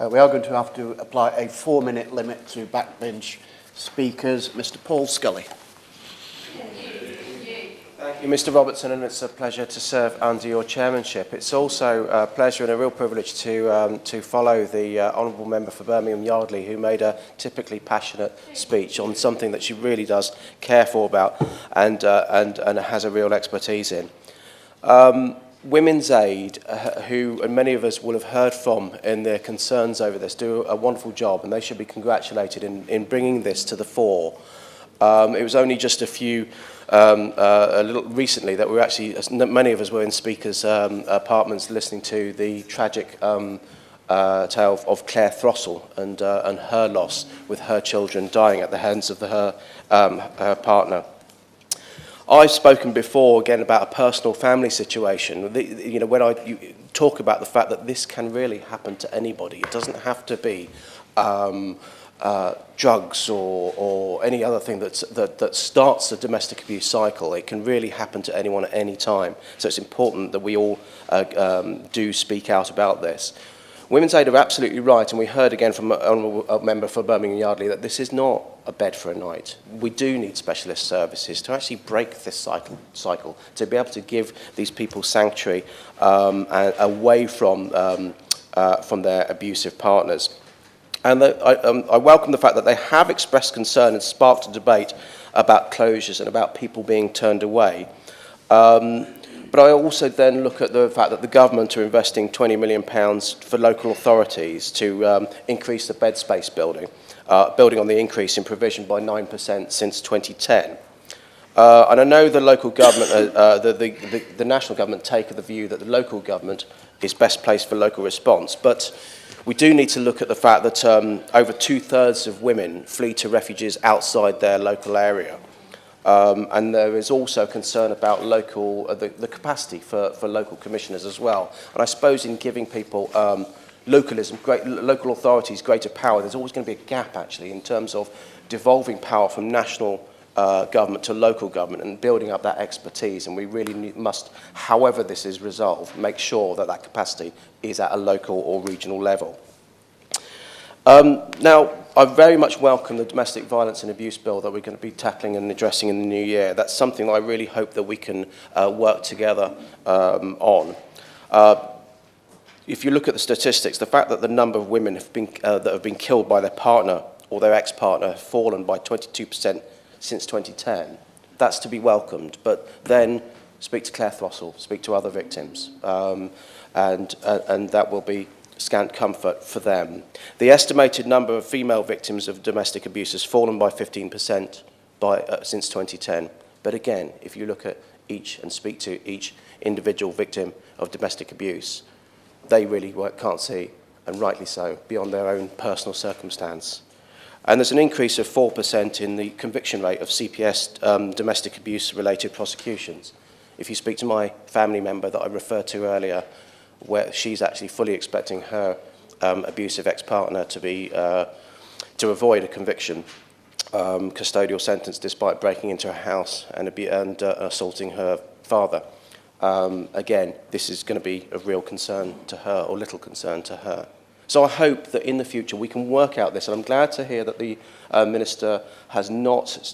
We are going to have to apply a 4-minute limit to backbench speakers. Mr. Paul Scully. Thank you, Mr. Robertson, and it's a pleasure to serve under your chairmanship. It's also a pleasure and a real privilege to follow the Honourable Member for Birmingham Yardley, who made a typically passionate speech on something that she really does care for about and has a real expertise in. Women's Aid, who and many of us will have heard from in their concerns over this, do a wonderful job, and they should be congratulated in bringing this to the fore. It was only just a little recently that we actually, many of us were in speakers' apartments listening to the tragic tale of Claire Throssell and her loss, with her children dying at the hands of her partner. I've spoken before, again, about a personal family situation. When I talk about the fact that this can really happen to anybody, it doesn't have to be drugs or any other thing that starts a domestic abuse cycle. It can really happen to anyone at any time. So it's important that we all do speak out about this. Women's Aid are absolutely right, and we heard again from an Honourable Member for Birmingham Yardley that this is not a bed for a night. We do need specialist services to actually break this cycle, to be able to give these people sanctuary away from their abusive partners. And I welcome the fact that they have expressed concern and sparked a debate about closures and about people being turned away. But I also then look at the fact that the government are investing £20 million for local authorities to increase the bed space building on the increase in provision by 9% since 2010. And I know the local government, the national government take the view that the local government is best placed for local response, but we do need to look at the fact that over 2/3 of women flee to refuges outside their local area. And there is also concern about the capacity for local commissioners as well. And I suppose in giving people local authorities greater power, there's always going to be a gap actually in terms of devolving power from national government to local government and building up that expertise. And we really must, however this is resolved, make sure that that capacity is at a local or regional level. Now, I very much welcome the domestic violence and abuse bill that we're going to be tackling and addressing in the new year. That's something that I really hope that we can work together on. If you look at the statistics, the fact that the number of women that have been killed by their partner or their ex-partner have fallen by 22% since 2010, that's to be welcomed. But then speak to Claire Throssell, speak to other victims, and that will be scant comfort for them. The estimated number of female victims of domestic abuse has fallen by 15% since 2010. But again, if you look at each and speak to each individual victim of domestic abuse, they really can't see, and rightly so, beyond their own personal circumstance. And there's an increase of 4% in the conviction rate of CPS domestic abuse-related prosecutions. If you speak to my family member that I referred to earlier, where she's actually fully expecting her abusive ex-partner to avoid a conviction, custodial sentence, despite breaking into her house and assaulting her father. Again, this is going to be of real concern to her, or little concern to her. So I hope that in the future we can work out this, and I'm glad to hear that the Minister has not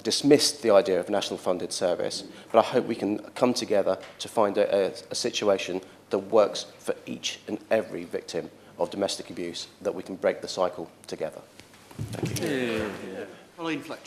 dismissed the idea of national funded service, but I hope we can come together to find a situation that works for each and every victim of domestic abuse, that we can break the cycle together. Thank you. Colleen Fletcher.